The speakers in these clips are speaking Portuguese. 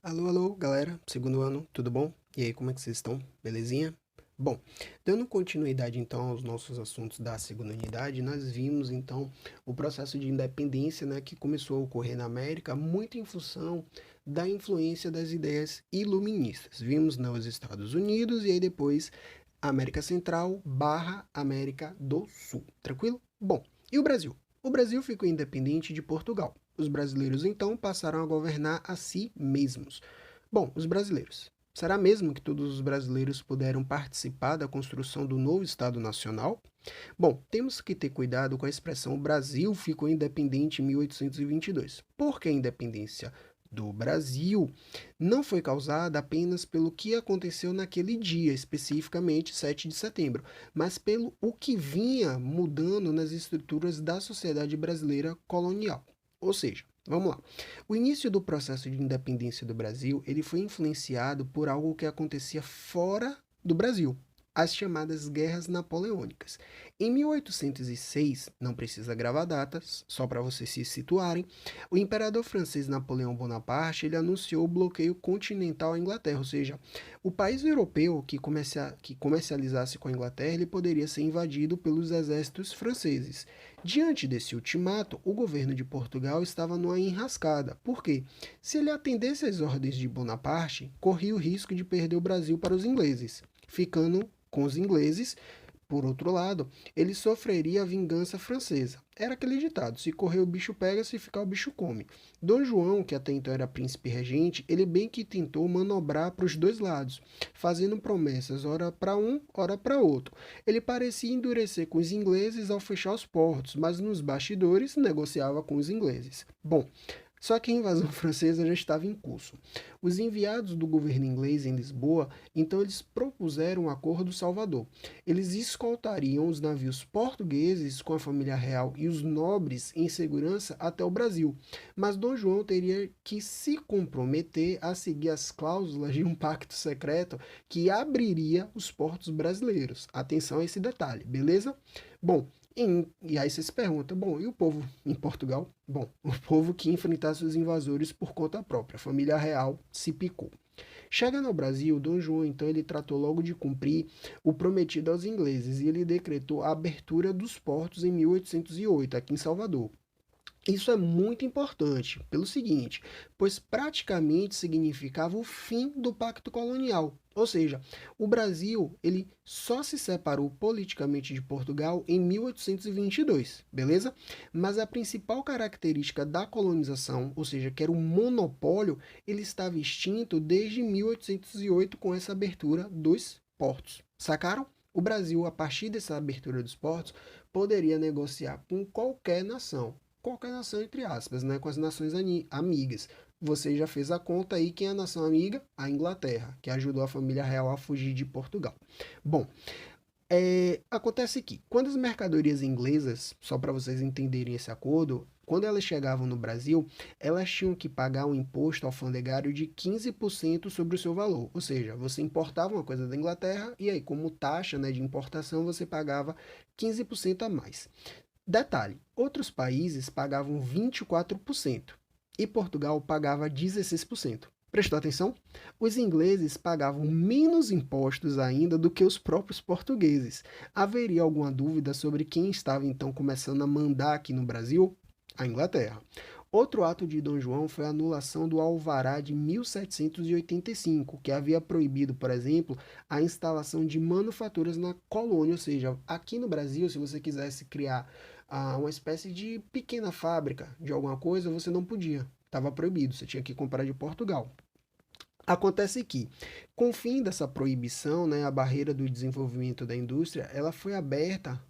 Alô, alô, galera, segundo ano, tudo bom? E aí, como é que vocês estão? Belezinha? Bom, dando continuidade então aos nossos assuntos da segunda unidade, nós vimos então o processo de independência, né, que começou a ocorrer na América muito em função da influência das ideias iluministas. Vimos nos Estados Unidos e aí depois América Central barra América do Sul, tranquilo? Bom, e o Brasil? O Brasil ficou independente de Portugal. Os brasileiros então passaram a governar a si mesmos. Bom, os brasileiros. Será mesmo que todos os brasileiros puderam participar da construção do novo Estado Nacional? Bom, temos que ter cuidado com a expressão Brasil ficou independente em 1822, porque a independência do Brasil não foi causada apenas pelo que aconteceu naquele dia, especificamente 7 de setembro, mas pelo o que vinha mudando nas estruturas da sociedade brasileira colonial. Ou seja, vamos lá. O início do processo de independência do Brasil, ele foi influenciado por algo que acontecia fora do Brasil, as chamadas Guerras Napoleônicas. Em 1806, não precisa gravar datas, só para vocês se situarem, o imperador francês Napoleão Bonaparte ele anunciou o bloqueio continental à Inglaterra, ou seja, o país europeu que comercializasse com a Inglaterra ele poderia ser invadido pelos exércitos franceses. Diante desse ultimato, o governo de Portugal estava numa enrascada. Por quê? Se ele atendesse às ordens de Bonaparte, corria o risco de perder o Brasil para os ingleses, ficando com os ingleses. Por outro lado, ele sofreria a vingança francesa. Era aquele ditado: se correr o bicho pega, se ficar o bicho come. Dom João, que até então era príncipe regente, ele bem que tentou manobrar para os dois lados, fazendo promessas ora para um, ora para outro. Ele parecia endurecer com os ingleses ao fechar os portos, mas nos bastidores negociava com os ingleses. Bom, só que a invasão francesa já estava em curso. Os enviados do governo inglês em Lisboa, então eles propuseram um acordo Salvador. Eles escoltariam os navios portugueses com a família real e os nobres em segurança até o Brasil, mas Dom João teria que se comprometer a seguir as cláusulas de um pacto secreto que abriria os portos brasileiros. Atenção a esse detalhe, beleza? Bom, e aí você se pergunta, bom, e o povo em Portugal? Bom, o povo que enfrentasse os invasores por conta própria, a família real se picou. Chegando ao Brasil, Dom João então ele tratou logo de cumprir o prometido aos ingleses e ele decretou a abertura dos portos em 1808, aqui em Salvador. Isso é muito importante, pelo seguinte, pois praticamente significava o fim do pacto colonial. Ou seja, o Brasil ele só se separou politicamente de Portugal em 1822, beleza? Mas a principal característica da colonização, ou seja, que era o monopólio, ele estava extinto desde 1808 com essa abertura dos portos. Sacaram? O Brasil, a partir dessa abertura dos portos, poderia negociar com qualquer nação entre aspas, né, com as nações amigas. Você já fez a conta aí, quem é a nação amiga? A Inglaterra, que ajudou a família real a fugir de Portugal. Bom, acontece que, quando as mercadorias inglesas, só para vocês entenderem esse acordo, quando elas chegavam no Brasil, elas tinham que pagar um imposto alfandegário de 15% sobre o seu valor. Ou seja, você importava uma coisa da Inglaterra e aí, como taxa, né, de importação, você pagava 15% a mais. Detalhe: outros países pagavam 24% e Portugal pagava 16%. Prestou atenção? Os ingleses pagavam menos impostos ainda do que os próprios portugueses. Haveria alguma dúvida sobre quem estava então começando a mandar aqui no Brasil? A Inglaterra. Outro ato de Dom João foi a anulação do Alvará de 1785, que havia proibido, por exemplo, a instalação de manufaturas na colônia, ou seja, aqui no Brasil, se você quisesse criar uma espécie de pequena fábrica de alguma coisa, você não podia, estava proibido, você tinha que comprar de Portugal. Acontece que, com o fim dessa proibição, né, a barreira do desenvolvimento da indústria, ela foi aberta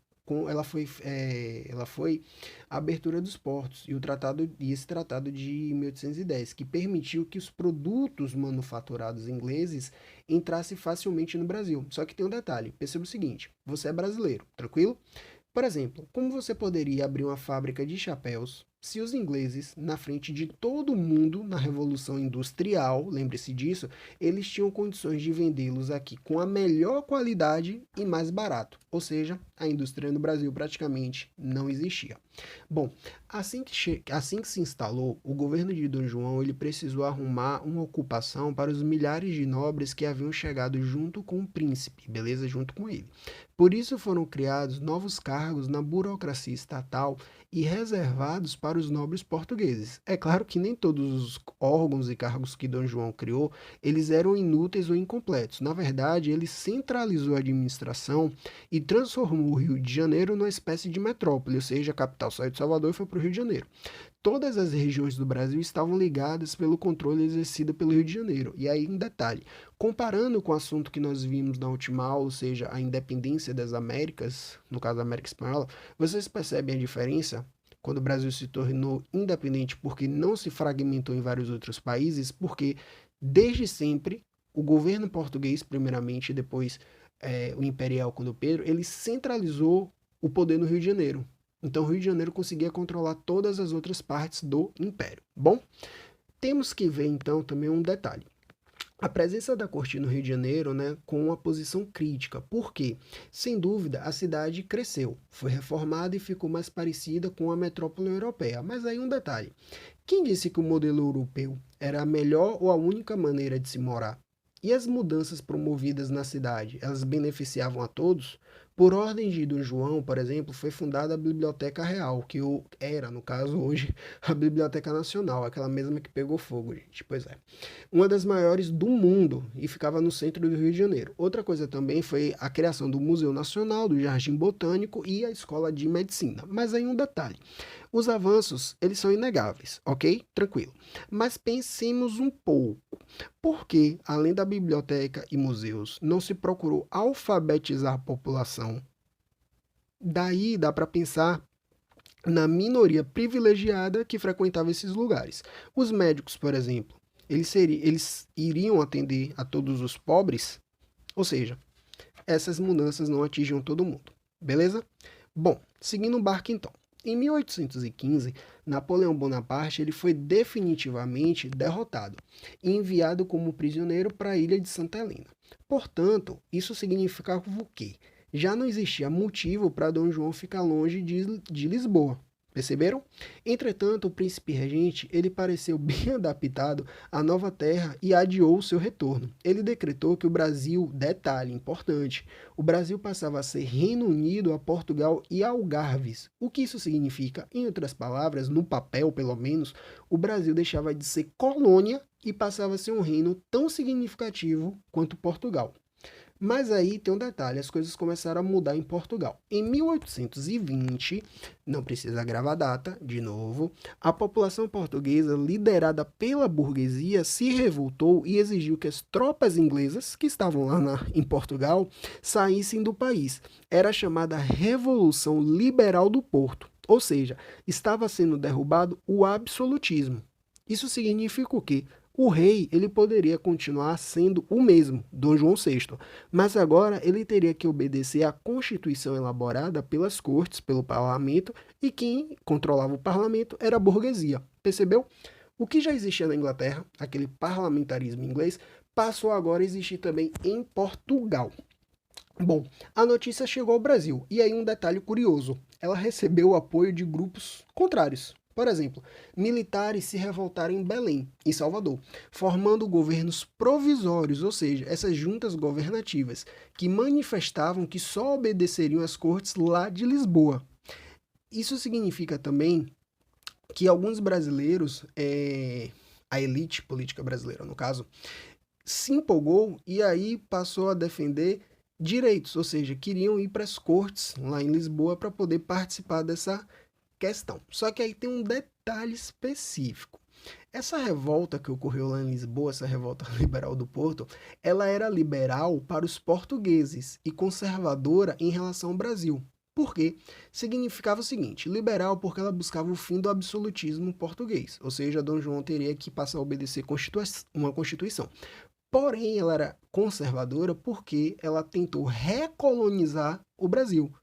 ela foi a abertura dos portos e esse tratado de 1810, que permitiu que os produtos manufaturados ingleses entrassem facilmente no Brasil. Só que tem um detalhe, perceba o seguinte, você é brasileiro, tranquilo? Por exemplo, como você poderia abrir uma fábrica de chapéus se os ingleses, na frente de todo mundo na Revolução Industrial, lembre-se disso, eles tinham condições de vendê-los aqui com a melhor qualidade e mais barato. Ou seja, a indústria no Brasil praticamente não existia. Bom, assim que se instalou, o governo de Dom João ele precisou arrumar uma ocupação para os milhares de nobres que haviam chegado junto com o príncipe, beleza? Junto com ele. Por isso foram criados novos cargos na burocracia estatal e reservados para os nobres portugueses. É claro que nem todos os órgãos e cargos que Dom João criou, eles eram inúteis ou incompletos. Na verdade, ele centralizou a administração e transformou o Rio de Janeiro numa espécie de metrópole, ou seja, a capital saiu de Salvador e foi para o Rio de Janeiro. Todas as regiões do Brasil estavam ligadas pelo controle exercido pelo Rio de Janeiro. E aí, um detalhe, comparando com o assunto que nós vimos na última aula, ou seja, a independência das Américas, no caso da América Espanhola, vocês percebem a diferença? Quando o Brasil se tornou independente porque não se fragmentou em vários outros países, porque desde sempre o governo português, primeiramente, e depois o imperial com o Pedro, ele centralizou o poder no Rio de Janeiro. Então o Rio de Janeiro conseguia controlar todas as outras partes do império. Bom, temos que ver então também um detalhe. A presença da corte no Rio de Janeiro, né, com uma posição crítica. Por quê? Sem dúvida, a cidade cresceu, foi reformada e ficou mais parecida com a metrópole europeia. Mas aí um detalhe. Quem disse que o modelo europeu era a melhor ou a única maneira de se morar? E as mudanças promovidas na cidade, elas beneficiavam a todos? Por ordem de Dom João, por exemplo, foi fundada a Biblioteca Real, que era, no caso, hoje, a Biblioteca Nacional, aquela mesma que pegou fogo, gente. Pois é. Uma das maiores do mundo e ficava no centro do Rio de Janeiro. Outra coisa também foi a criação do Museu Nacional, do Jardim Botânico e a Escola de Medicina. Mas aí um detalhe. Os avanços, eles são inegáveis, ok? Tranquilo. Mas pensemos um pouco. Por que, além da biblioteca e museus, não se procurou alfabetizar a população? Daí dá para pensar na minoria privilegiada que frequentava esses lugares. Os médicos, por exemplo, eles iriam atender a todos os pobres? Ou seja, essas mudanças não atingiam todo mundo. Beleza? Bom, seguindo o barco então. Em 1815, Napoleão Bonaparte ele foi definitivamente derrotado e enviado como prisioneiro para a ilha de Santa Helena. Portanto, isso significava o quê? Já não existia motivo para Dom João ficar longe de Lisboa. Perceberam? Entretanto, o príncipe regente ele pareceu bem adaptado à nova terra e adiou seu retorno. Ele decretou que o Brasil, detalhe importante, o Brasil passava a ser Reino Unido a Portugal e Algarves. O que isso significa? Em outras palavras, no papel pelo menos, o Brasil deixava de ser colônia e passava a ser um reino tão significativo quanto Portugal. Mas aí tem um detalhe, as coisas começaram a mudar em Portugal. Em 1820, não precisa gravar a data, de novo, a população portuguesa, liderada pela burguesia, se revoltou e exigiu que as tropas inglesas, que estavam lá em Portugal, saíssem do país. Era a chamada Revolução Liberal do Porto, ou seja, estava sendo derrubado o absolutismo. Isso significa o quê? O rei ele poderia continuar sendo o mesmo, Dom João VI, mas agora ele teria que obedecer à Constituição elaborada pelas cortes, pelo parlamento, e quem controlava o parlamento era a burguesia. Percebeu? O que já existia na Inglaterra, aquele parlamentarismo inglês, passou agora a existir também em Portugal. Bom, a notícia chegou ao Brasil, e aí um detalhe curioso, ela recebeu o apoio de grupos contrários. Por exemplo, militares se revoltaram em Belém, em Salvador, formando governos provisórios, ou seja, essas juntas governativas, que manifestavam que só obedeceriam às cortes lá de Lisboa. Isso significa também que alguns brasileiros, a elite política brasileira, no caso, se empolgou e aí passou a defender direitos, ou seja, queriam ir para as cortes lá em Lisboa para poder participar dessa questão. Só que aí tem um detalhe específico. Essa revolta que ocorreu lá em Lisboa, essa revolta liberal do Porto, ela era liberal para os portugueses e conservadora em relação ao Brasil. Por quê? Significava o seguinte, liberal porque ela buscava o fim do absolutismo português, ou seja, Dom João teria que passar a obedecer uma constituição. Porém, ela era conservadora porque ela tentou recolonizar o Brasil.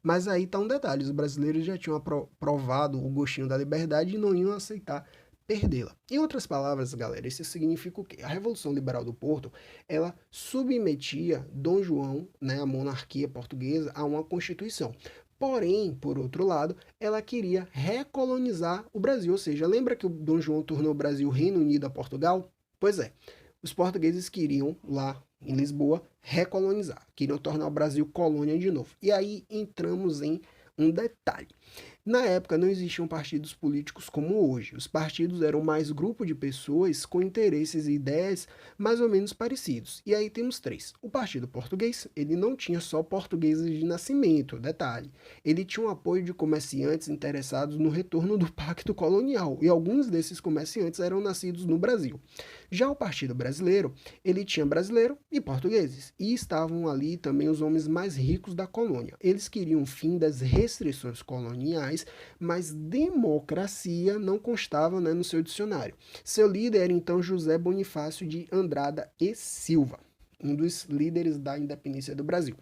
Mas aí tá um detalhe, os brasileiros já tinham provado o gostinho da liberdade e não iam aceitar perdê-la. Em outras palavras, galera, isso significa o quê? A Revolução Liberal do Porto, ela submetia Dom João, né, a monarquia portuguesa, a uma constituição. Porém, por outro lado, ela queria recolonizar o Brasil, ou seja, lembra que o Dom João tornou o Brasil Reino Unido a Portugal? Pois é, os portugueses queriam lá em Lisboa recolonizar, queriam tornar o Brasil colônia de novo. E aí entramos em um detalhe. Na época não existiam partidos políticos como hoje. Os partidos eram mais grupo de pessoas com interesses e ideias mais ou menos parecidos. E aí temos três. O Partido Português, ele não tinha só portugueses de nascimento, detalhe. Ele tinha o apoio de comerciantes interessados no retorno do Pacto Colonial, e alguns desses comerciantes eram nascidos no Brasil. Já o Partido Brasileiro, ele tinha brasileiro e portugueses, e estavam ali também os homens mais ricos da colônia. Eles queriam o fim das restrições coloniais, mas democracia não constava, né, no seu dicionário. Seu líder era então José Bonifácio de Andrada e Silva, um dos líderes da independência do Brasil.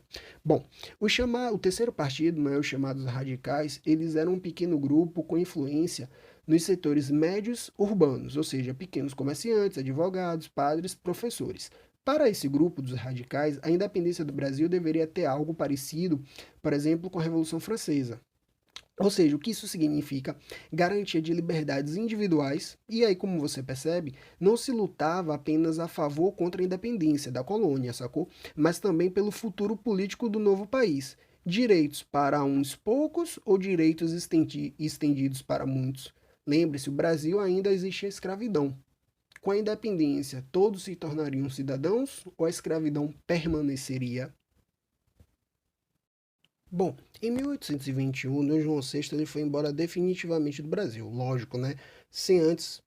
Bom, o terceiro partido, né, os chamados radicais, eles eram um pequeno grupo com influência nos setores médios urbanos, ou seja, pequenos comerciantes, advogados, padres, professores. Para esse grupo dos radicais, a independência do Brasil deveria ter algo parecido, por exemplo, com a Revolução Francesa. Ou seja, o que isso significa? Garantia de liberdades individuais, e aí, como você percebe, não se lutava apenas a favor ou contra a independência da colônia, sacou? Mas também pelo futuro político do novo país. Direitos para uns poucos ou direitos estendidos para muitos? Lembre-se, o Brasil ainda existia escravidão. Com a independência, todos se tornariam cidadãos ou a escravidão permaneceria? Bom, em 1821, Dom João VI ele foi embora definitivamente do Brasil, lógico, né? Sem antes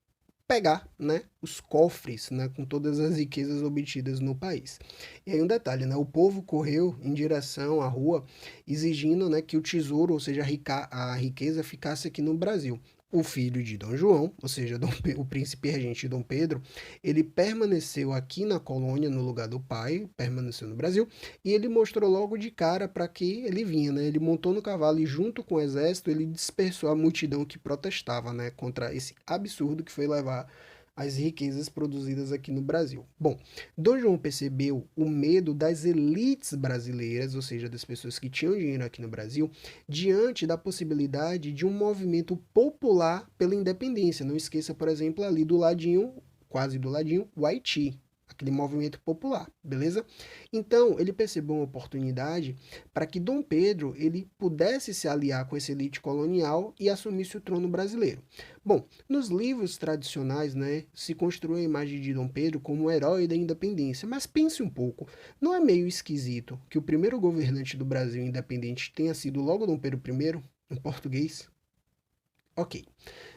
pegar, né, os cofres, né, com todas as riquezas obtidas no país. E aí um detalhe, né, o povo correu em direção à rua exigindo, né, que o tesouro, ou seja, a riqueza ficasse aqui no Brasil. O filho de Dom João, ou seja, o príncipe regente Dom Pedro, ele permaneceu aqui na colônia no lugar do pai, permaneceu no Brasil, e ele mostrou logo de cara para que ele vinha, né? Ele montou no cavalo e junto com o exército ele dispersou a multidão que protestava, né, contra esse absurdo que foi levar as riquezas produzidas aqui no Brasil. Bom, Dom João percebeu o medo das elites brasileiras, ou seja, das pessoas que tinham dinheiro aqui no Brasil, diante da possibilidade de um movimento popular pela independência. Não esqueça, por exemplo, ali do ladinho, quase do ladinho, o Haiti, aquele movimento popular, beleza? Então, ele percebeu uma oportunidade para que Dom Pedro ele pudesse se aliar com essa elite colonial e assumisse o trono brasileiro. Bom, nos livros tradicionais, né, se construiu a imagem de Dom Pedro como o herói da independência, mas pense um pouco, não é meio esquisito que o primeiro governante do Brasil independente tenha sido logo Dom Pedro I, um português? Ok.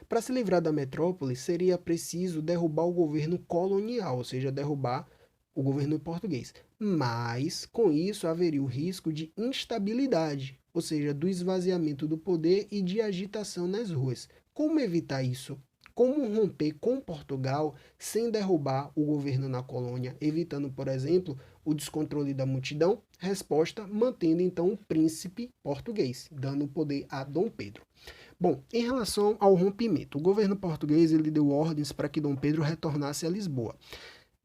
Para se livrar da metrópole, seria preciso derrubar o governo colonial, ou seja, derrubar o governo português. Mas, com isso, haveria o risco de instabilidade, ou seja, do esvaziamento do poder e de agitação nas ruas. Como evitar isso? Como romper com Portugal sem derrubar o governo na colônia, evitando, por exemplo, o descontrole da multidão? Resposta: mantendo então o príncipe português, dando poder a Dom Pedro. Bom, em relação ao rompimento, o governo português ele deu ordens para que Dom Pedro retornasse a Lisboa.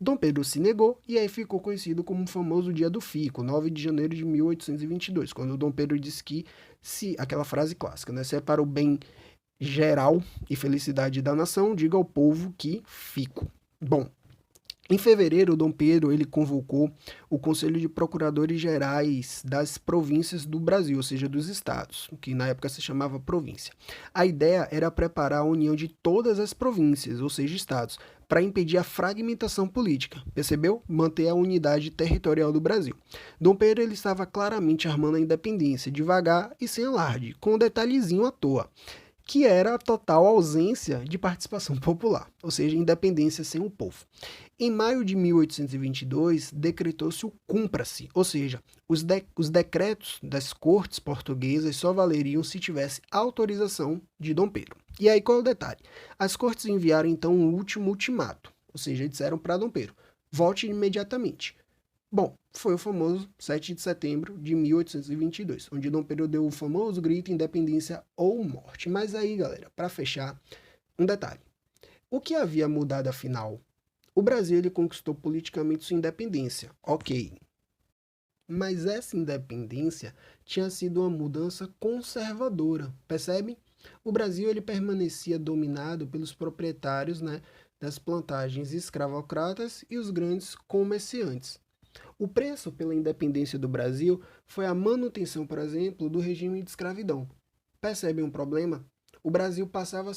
Dom Pedro se negou e aí ficou conhecido como o famoso Dia do Fico, 9 de janeiro de 1822, quando Dom Pedro disse que, se aquela frase clássica, né, se é para o bem geral e felicidade da nação, diga ao povo que fico. Bom, em fevereiro, Dom Pedro ele convocou o Conselho de Procuradores Gerais das províncias do Brasil, ou seja, dos estados, que na época se chamava província. A ideia era preparar a união de todas as províncias, ou seja, estados, para impedir a fragmentação política, percebeu? Manter a unidade territorial do Brasil. Dom Pedro ele estava claramente armando a independência, devagar e sem alarde, com um detalhezinho à toa, que era a total ausência de participação popular, ou seja, independência sem o povo. Em maio de 1822, decretou-se o cumpra-se, ou seja, os decretos das cortes portuguesas só valeriam se tivesse autorização de Dom Pedro. E aí qual é o detalhe? As cortes enviaram então um último ultimato, ou seja, disseram para Dom Pedro, volte imediatamente. Bom, foi o famoso 7 de setembro de 1822, onde Dom Pedro deu o famoso grito independência ou morte. Mas aí, galera, para fechar, um detalhe. O que havia mudado afinal? O Brasil ele conquistou politicamente sua independência, ok. Mas essa independência tinha sido uma mudança conservadora, percebe? O Brasil ele permanecia dominado pelos proprietários, né, das plantagens escravocratas e os grandes comerciantes. O preço pela independência do Brasil foi a manutenção, por exemplo, do regime de escravidão. Percebe um problema? O Brasil passava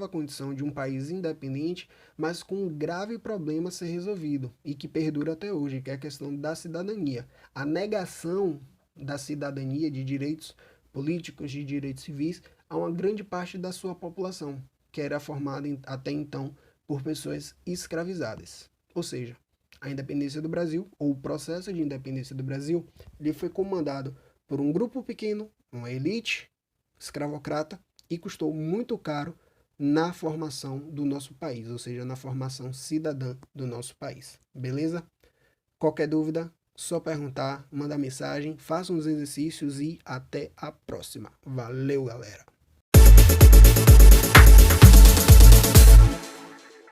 a condição de um país independente, mas com um grave problema a ser resolvido e que perdura até hoje, que é a questão da cidadania. A negação da cidadania, de direitos políticos, de direitos civis, a uma grande parte da sua população, que era formada até então por pessoas escravizadas. Ou seja, a independência do Brasil, ou o processo de independência do Brasil, ele foi comandado por um grupo pequeno, uma elite escravocrata, e custou muito caro na formação do nosso país, ou seja, na formação cidadã do nosso país. Beleza? Qualquer dúvida, só perguntar, mandar mensagem, façam os exercícios e até a próxima. Valeu, galera!